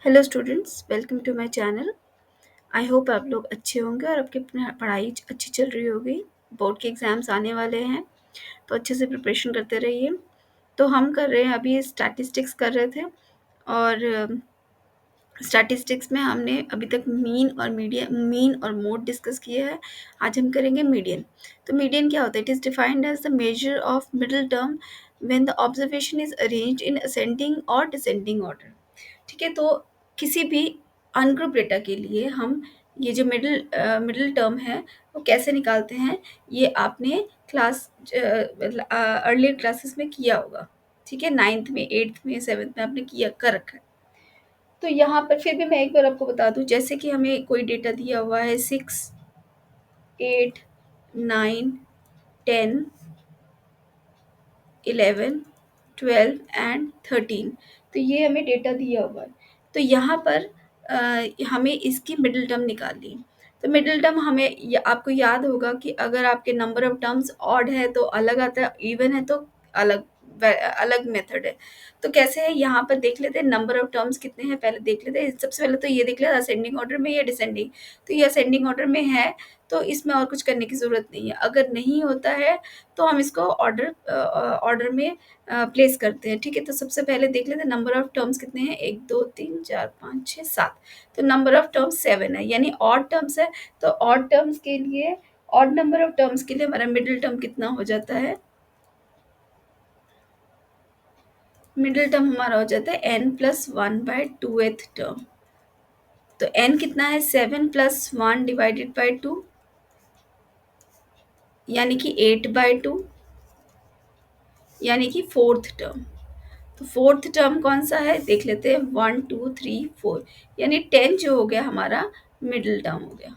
Hello students, welcome to my channel. I hope आप लोग अच्छे होंगे और आपकी पढ़ाई अच्छी चल रही होगी। बोर्ड के एग्ज़ाम्स आने वाले हैं तो अच्छे से प्रिपरेशन करते रहिए। तो हम कर रहे हैं, अभी स्टैटिस्टिक्स कर रहे थे और स्टैटिस्टिक्स में हमने अभी तक मीन और मोड डिस्कस किया है। आज हम करेंगे मीडियन। तो मीडियन क्या होता है? It is defined as the measure of middle term when the observation is arranged in ascending और डिसेंडिंग ऑर्डर। ठीक है, तो किसी भी अनग्रुप डेटा के लिए हम ये जो मिडिल टर्म है वो कैसे निकालते हैं, ये आपने क्लास अर्लियर क्लासेस में किया होगा। ठीक है, 9th में, 8th में, 7th में आपने किया कर रखा है। तो यहाँ पर फिर भी मैं एक बार आपको बता दूं, जैसे कि हमें कोई डेटा दिया हुआ है 6, 8, 9, 10, 11, 12 एंड 13। तो ये हमें डेटा दिया हुआ है। तो यहाँ पर हमें इसकी मिडिल टर्म निकालनी है। तो मिडिल टर्म हमें आपको याद होगा कि अगर आपके नंबर ऑफ टर्म्स ऑड है तो अलग आता है, इवन है तो अलग अलग मेथड है। तो कैसे है, यहाँ पर देख लेते हैं नंबर ऑफ टर्म्स कितने हैं, पहले देख लेते हैं। सबसे पहले तो ये देख लेते हैं असेंडिंग ऑर्डर में या डिसेंडिंग। तो ये असेंडिंग ऑर्डर में है तो इसमें और कुछ करने की ज़रूरत नहीं है। अगर नहीं होता है तो हम इसको ऑर्डर में प्लेस करते हैं। ठीक है, तो सबसे पहले देख लेते हैं नंबर ऑफ टर्म्स कितने हैं। 1, 2, 3, 4, 5, 6, 7। तो नंबर ऑफ टर्म्स 7 है, यानी ऑड टर्म्स है। तो ऑड टर्म्स के लिए, ऑड नंबर ऑफ टर्म्स के लिए हमारा मिडिल टर्म कितना हो जाता है? मिडिल टर्म हमारा हो जाता है n+1/2th टर्म। तो n कितना है? 7+1 डिवाइडेड बाई 2, यानी कि 8/2, यानी कि फोर्थ टर्म। तो फोर्थ टर्म कौन सा है देख लेते हैं। 1, 2, 3, 4, यानी 10 जो हो गया हमारा मिडिल टर्म हो गया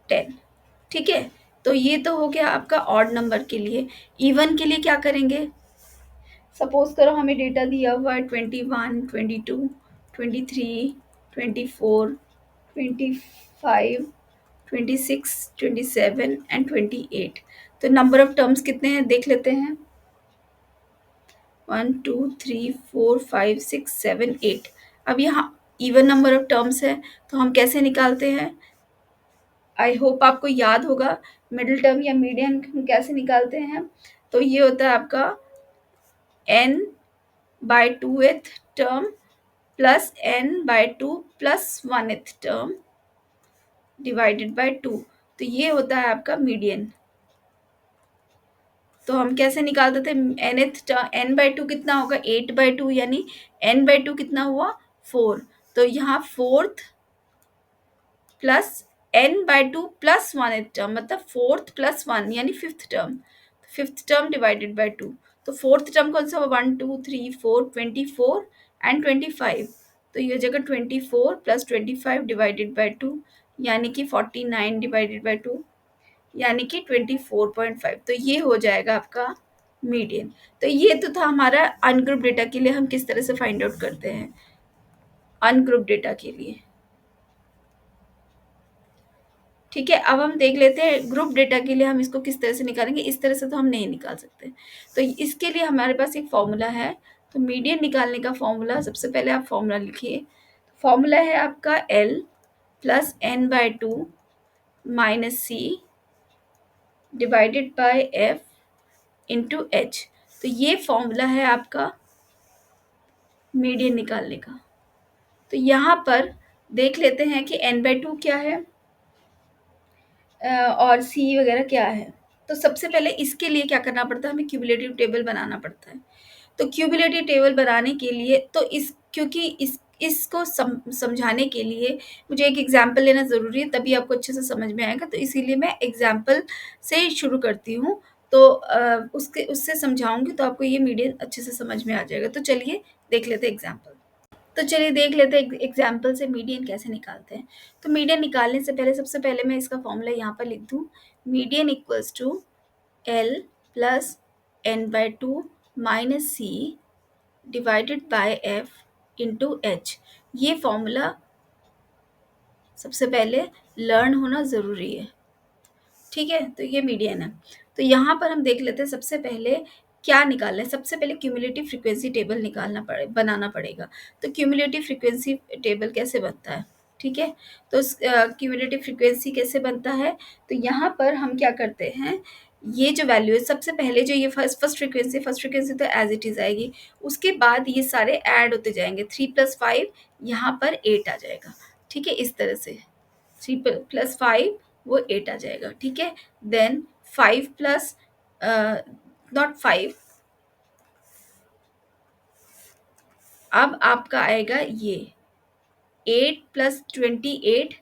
10। ठीक है, तो ये तो हो गया आपका ऑड नंबर के लिए। इवन के लिए क्या करेंगे? सपोज करो हमें डेटा दिया हुआ है 21, 22, 23, 24, 25, 26, 27 एंड 28। तो नंबर ऑफ टर्म्स कितने हैं देख लेते हैं। 1, 2, 3, 4, 5, 6, 7, 8। अब यहाँ इवन नंबर ऑफ टर्म्स है तो हम कैसे निकालते हैं? आई होप आपको याद होगा मिडिल टर्म या मीडियन हम कैसे निकालते हैं। तो ये होता है आपका n/2th term plus n/2 plus 1th term divided by 2। तो ये होता है आपका मीडियन। तो हम कैसे निकालते थे? n/2 कितना होगा? 8/2, यानी n/2 कितना हुआ? 4। तो यहाँ fourth plus n/2 plus 1th term, मतलब फोर्थ प्लस 1 यानी fifth term. Fifth term divided by 2। तो फोर्थ टर्म कौन सा हुआ? 1, 2, 3, 4, 24 एंड 25। तो ये हो जाएगा 24 प्लस 25 डिवाइडेड बाय 2, यानी कि 49 डिवाइडेड बाय 2, यानी कि 24.5। तो ये हो जाएगा आपका मीडियन। तो ये तो था हमारा अनग्रुप डेटा के लिए हम किस तरह से फाइंड आउट करते हैं। अनग्रुप डेटा के लिए ठीक है, अब हम देख लेते हैं ग्रुप डेटा के लिए हम इसको किस तरह से निकालेंगे। इस तरह से तो हम नहीं निकाल सकते। तो इसके लिए हमारे पास एक फॉर्मूला है। तो मीडियन निकालने का फॉर्मूला, सबसे पहले आप फॉर्मूला लिखिए। फॉर्मूला है आपका L+n/2 minus C divided by F into H. तो ये फॉर्मूला है आपका मीडियन निकालने का। तो यहाँ पर देख लेते हैं कि n/2 क्या है और सी वगैरह क्या है। तो सबसे पहले इसके लिए क्या करना पड़ता है? हमें क्यूमुलेटिव टेबल बनाना पड़ता है। तो क्यूमुलेटिव टेबल बनाने के लिए तो क्योंकि इसको समझाने के लिए मुझे एक एग्जाम्पल लेना ज़रूरी है, तभी आपको अच्छे से समझ में आएगा। तो इसीलिए मैं एग्जाम्पल से शुरू करती हूँ। तो उससे समझाऊंगी तो आपको ये मीडियन अच्छे से समझ में आ जाएगा। तो चलिए देख लेते हैं एग्जाम्पल। तो चलिए देख लेते हैं एग्जाम्पल से मीडियन कैसे निकालते हैं। तो मीडियन निकालने से पहले सबसे पहले मैं इसका फॉर्मूला यहाँ पर लिख दूँ। Median equals to L+n/2 minus C divided by F into H. ये फॉर्मूला सबसे पहले लर्न होना ज़रूरी है। ठीक है, तो ये मीडियन है। तो यहाँ पर हम देख लेते हैं सबसे पहले क्या निकालना है, सबसे पहले क्यूमुलेटिव फ्रीक्वेंसी टेबल बनाना पड़ेगा। तो क्यूमुलेटिव फ्रीक्वेंसी टेबल कैसे बनता है, ठीक है। तो क्यूमुलेटिव फ्रीक्वेंसी कैसे बनता है, तो यहाँ पर हम क्या करते हैं, ये जो वैल्यू है सबसे पहले जो ये फर्स्ट फ्रीक्वेंसी तो एज इट इज आएगी। उसके बाद ये सारे ऐड होते जाएंगे, 3+5 यहाँ पर 8 आ जाएगा, ठीक है। इस तरह से 3+5 वो 8 आ जाएगा, ठीक है। देन 5 प्लस नॉट 5, अब आपका आएगा ये 8+28,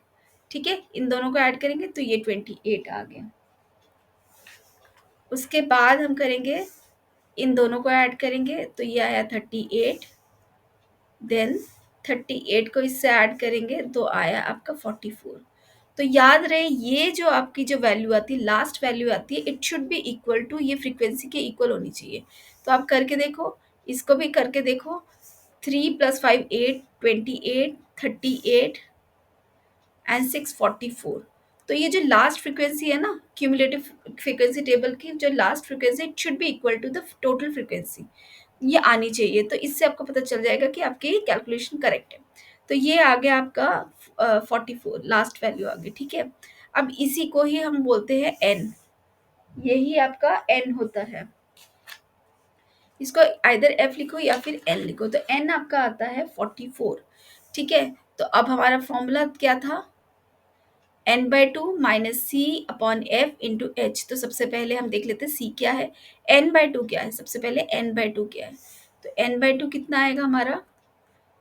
ठीक है। इन दोनों को ऐड करेंगे तो ये 28 आ गया। उसके बाद हम करेंगे, इन दोनों को ऐड करेंगे तो ये आया 38। देन 38 को इससे ऐड करेंगे तो आया आपका 44। तो याद रहे ये जो आपकी जो वैल्यू आती है, लास्ट वैल्यू आती है, it should be equal to, ये फ्रीक्वेंसी के इक्वल होनी चाहिए। तो आप करके देखो, इसको भी करके देखो। 3+5 8, 28, 38 एंड 6 44। तो ये जो लास्ट फ्रीक्वेंसी है ना क्यूमुलेटिव फ्रीक्वेंसी टेबल की, जो last frequency, it should be equal to the total frequency, ये आनी चाहिए। तो इससे आपको पता चल जाएगा कि आपकी कैलकुलेशन करेक्ट है। तो ये आ गया आपका 44, लास्ट वैल्यू आ गई, ठीक है। अब इसी को ही हम बोलते हैं एन, यही आपका एन होता है। इसको आइदर एफ लिखो या फिर एन लिखो। तो एन आपका आता है 44, ठीक है। तो अब हमारा फॉर्मूला क्या था, n/2 minus C upon F into H. तो सबसे पहले हम देख लेते हैं सी क्या है, n/2 क्या है। सबसे पहले n/2 क्या है, तो n/2 कितना आएगा हमारा,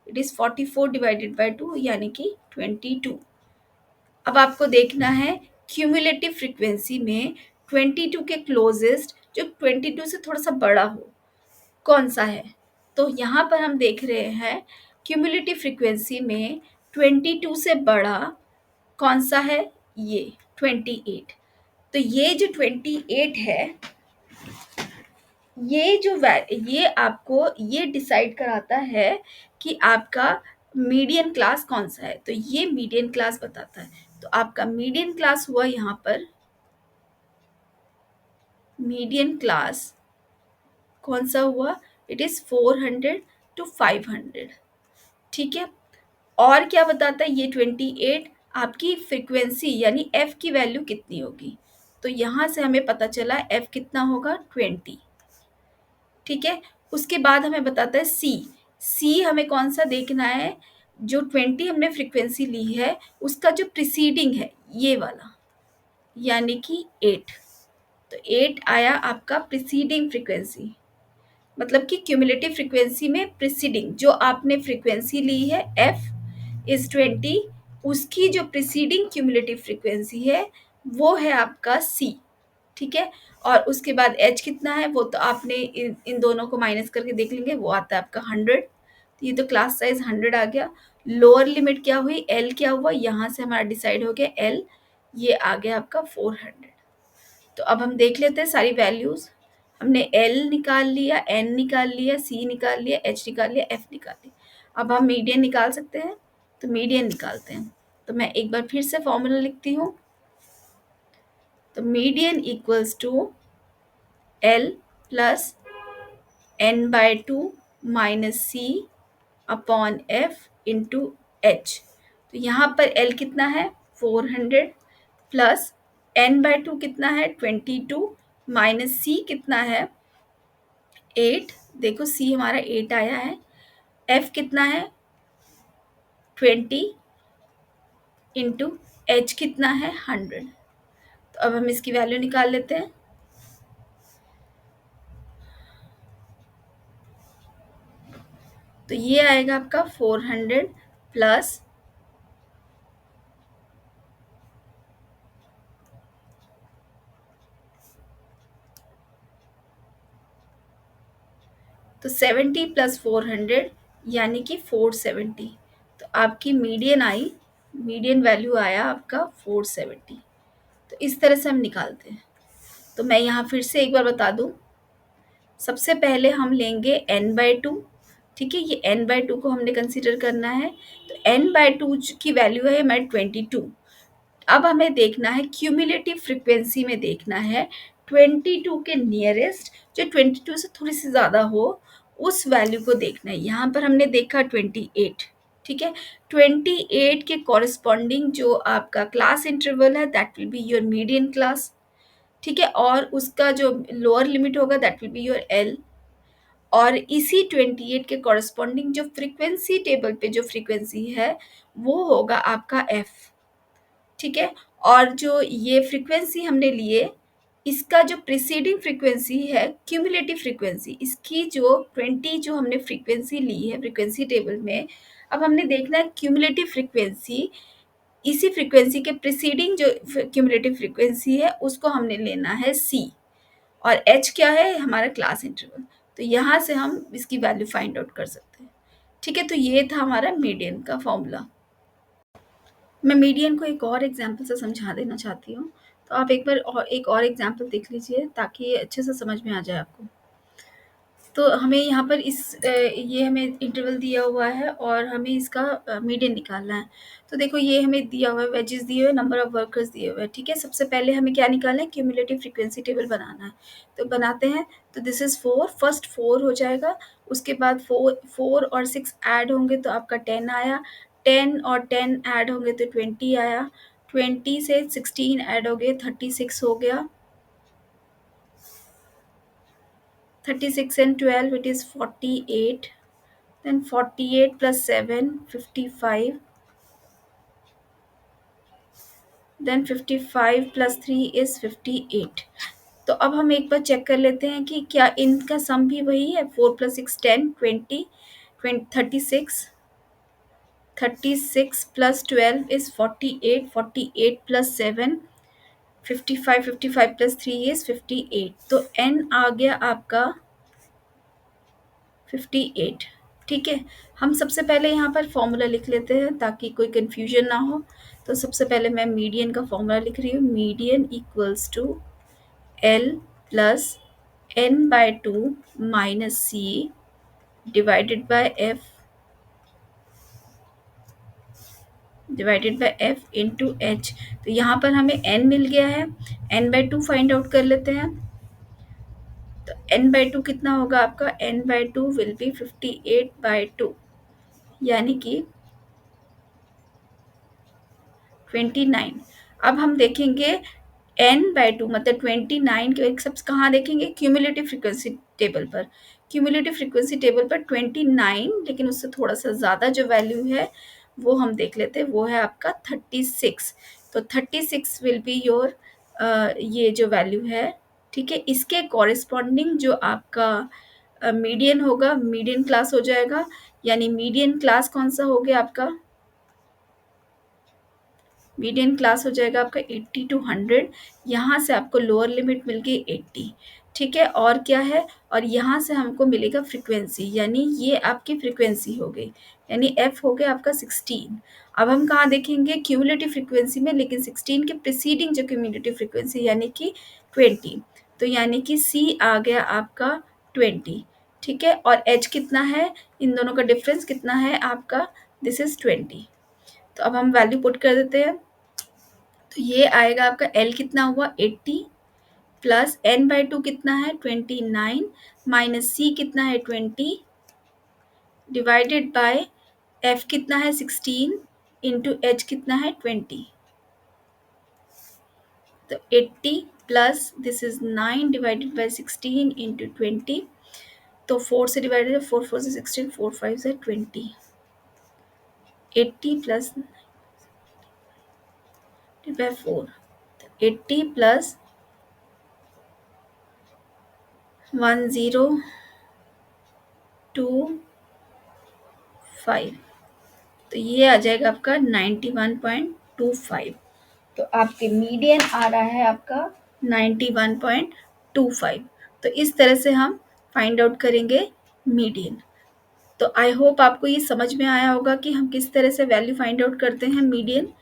इट इज 44 डिवाइडेड बाई 2 यानी कि 22। अब आपको देखना है क्यूमुलेटिव फ्रीक्वेंसी में 22 के क्लोजेस्ट, जो 22 से थोड़ा सा बड़ा हो, कौन सा है। तो यहाँ पर हम देख रहे हैं क्यूमुलेटिव फ्रीक्वेंसी में 22 से बड़ा कौन सा है, ये 28। तो ये जो 28 है, ये आपको ये डिसाइड कराता है कि आपका मीडियन क्लास कौन सा है। तो ये मीडियन क्लास बताता है। तो आपका मीडियन क्लास हुआ यहाँ पर, मीडियन क्लास कौन सा हुआ, इट इज 400 to 500, ठीक है। और क्या बताता है ये 28, आपकी फ्रीक्वेंसी यानी एफ की वैल्यू कितनी होगी। तो यहाँ से हमें पता चला एफ कितना होगा, 20, ठीक है। उसके बाद हमें बताता है सी, सी हमें कौन सा देखना है, जो 20 हमने फ्रीक्वेंसी ली है उसका जो प्रिसीडिंग है ये वाला, यानी कि 8। तो 8 आया आपका प्रिसीडिंग फ्रीक्वेंसी, मतलब कि क्यूमुलेटिव फ्रीक्वेंसी में प्रिसीडिंग जो आपने फ्रीक्वेंसी ली है एफ इज 20, उसकी जो प्रिसीडिंग क्यूमुलेटिव फ्रीक्वेंसी है वो है आपका सी, ठीक है। और उसके बाद एच कितना है, वो तो आपने इन दोनों को माइनस करके देख लेंगे, वो आता है आपका 100। तो ये तो क्लास साइज 100 आ गया। लोअर लिमिट क्या हुई, एल क्या हुआ, यहाँ से हमारा डिसाइड हो गया एल, ये आ गया आपका 400। तो अब हम देख लेते हैं सारी वैल्यूज। हमने एल निकाल लिया, एन निकाल लिया, सी निकाल लिया, एच निकाल लिया, एफ निकाल लिया। अब हम मीडियन निकाल सकते हैं, तो मीडियन निकालते हैं। तो मैं एक बार फिर से फॉर्मूला लिखती हूँ। तो median equals to L plus n/2 minus C upon F into H. तो यहाँ पर एल कितना है 400 प्लस n/2 कितना है 22 माइनस सी कितना है 8, देखो सी हमारा 8 आया है, एफ कितना है 20 इंटू एच कितना है 100। तो अब हम इसकी वैल्यू निकाल लेते हैं। तो ये आएगा आपका 400 प्लस तो 70 प्लस 400 यानी कि 470। तो आपकी मीडियन आई, मीडियन वैल्यू आया आपका 470। तो इस तरह से हम निकालते हैं। तो मैं यहाँ फिर से एक बार बता दूँ, सबसे पहले हम लेंगे n/2, ठीक है। ये n/2 को हमने कंसीडर करना है। तो n/2 की वैल्यू है हमारी 22। अब हमें देखना है क्यूमुलेटिव फ्रीक्वेंसी में देखना है 22 के नियरेस्ट, जो 22 से थोड़ी सी ज़्यादा हो, उस वैल्यू को देखना है। यहाँ पर हमने देखा 28, ठीक है। 28 के कॉरेस्पॉन्डिंग जो आपका क्लास इंटरवल है that will be your median class, ठीक है। और उसका जो लोअर लिमिट होगा that will be your L. और इसी 28 के कॉरेस्पॉन्डिंग जो फ्रीक्वेंसी टेबल पे जो फ्रीक्वेंसी है वो होगा आपका एफ, ठीक है। और जो ये फ्रीक्वेंसी हमने लिए, इसका जो प्रीसीडिंग फ्रीक्वेंसी है क्यूमुलेटिव फ्रीक्वेंसी, इसकी जो 20 जो हमने फ्रीक्वेंसी ली है फ्रीक्वेंसी टेबल में, अब हमने देखना है क्यूमुलेटिव फ्रीक्वेंसी, इसी फ्रीक्वेंसी के प्रीसीडिंग जो क्यूमुलेटिव फ्रीक्वेंसी है उसको हमने लेना है सी, और एच क्या है हमारा क्लास इंटरवल। तो यहाँ से हम इसकी वैल्यू फाइंड आउट कर सकते हैं, ठीक है। तो ये था हमारा मीडियन का फॉर्मूला। मैं मीडियन को एक और एग्जांपल से समझा देना चाहती हूँ, तो आप एक बार और एक और एग्जांपल देख लीजिए ताकि ये अच्छे से समझ में आ जाए आपको। तो हमें यहाँ पर ये हमें इंटरवल दिया हुआ है और हमें इसका मीडियन निकालना है। तो देखो ये हमें दिया हुआ है, वेजेस दिए हुए, नंबर ऑफ वर्कर्स दिए हुए हैं, ठीक है। सबसे पहले हमें क्या निकालना है, क्यूमुलेटिव फ्रीक्वेंसी टेबल बनाना है। तो बनाते हैं। तो दिस इज़ 4, फर्स्ट 4 हो जाएगा, उसके बाद 4 और 6 ऐड होंगे तो आपका 10 आया, 10 और 10 ऐड होंगे तो 20 आया, 20 से 16 ऐड हो गए 36 हो गया, 36 and 12 it is 48, then 48 plus 7 55, then 55 plus 3 is 58। तो अब हम एक बार चेक कर लेते हैं कि क्या इनका सम भी वही है, 4 plus 6 10 20 36, 36 plus 12 is 48, 48 plus 7 55, 55 plus 3 is 58। तो n आ गया आपका 58, ठीक है। हम सबसे पहले यहाँ पर फॉर्मूला लिख लेते हैं ताकि कोई कन्फ्यूजन ना हो। तो सबसे पहले मैं मीडियन का फॉर्मूला लिख रही हूँ, median equals to L plus N by 2 minus C divided by F into H. तो यहाँ पर हमें n मिल गया है, n बाय 2 फाइंड आउट कर लेते हैं। तो n बाय 2 कितना होगा आपका, n by 2 will be 58 by 2, यानी कि 29। अब हम देखेंगे n बाय 2 मतलब 29 के एक सब कहाँ देखेंगे, क्यूमुलेटिव फ्रीक्वेंसी टेबल पर। क्यूमुलेटिव फ्रीक्वेंसी टेबल पर 29, लेकिन उससे थोड़ा सा ज़्यादा जो वैल्यू है वो हम देख लेते हैं, वो है आपका 36। तो 36 विल बी योर ये जो वैल्यू है, ठीक है। इसके कॉरेस्पॉन्डिंग जो आपका मीडियन होगा, मीडियन क्लास हो जाएगा, यानी मीडियन क्लास कौन सा हो गया आपका, मीडियन क्लास हो जाएगा आपका 80 to 100। यहाँ से आपको लोअर लिमिट मिल गई 80, ठीक है। और क्या है, और यहाँ से हमको मिलेगा फ्रीक्वेंसी, यानी ये आपकी फ्रीक्वेंसी हो गई, यानी एफ हो गया आपका 16। अब हम कहाँ देखेंगे, क्यूमुलेटिव फ्रीक्वेंसी में, लेकिन 16 के प्रीसीडिंग जो क्यूमुलेटिव फ्रीक्वेंसी यानी कि 20। तो यानी कि सी आ गया आपका 20, ठीक है। और एच कितना है, इन दोनों का डिफरेंस कितना है आपका, दिस इज 20। तो अब हम वैल्यू पुट कर देते हैं। तो ये आएगा आपका L कितना हुआ 80, प्लस n बाई 2 कितना है 29, माइनस C कितना है 20, डिवाइडेड बाय F कितना है 16 इंटू H कितना है 20। तो 80 plus this is 9 divided by 16 into 20। तो 4 से डिवाइडेड है, 4 4 से 16, 4 5 से 20। 80 प्लस बाय 4, 80 प्लस 1025, तो ये आ जाएगा आपका 91.25। तो आपके मीडियन आ रहा है आपका 91.25। तो इस तरह से हम फाइंड आउट करेंगे मीडियन। तो आई होप आपको ये समझ में आया होगा कि हम किस तरह से वैल्यू फाइंड आउट करते हैं मीडियन।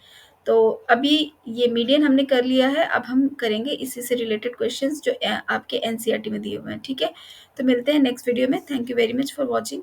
तो अभी ये मीडियन हमने कर लिया है, अब हम करेंगे इसी से रिलेटेड क्वेश्चंस जो आपके एनसीईआरटी में दिए हुए हैं, ठीक है। तो मिलते हैं नेक्स्ट वीडियो में। Thank you very much for watching.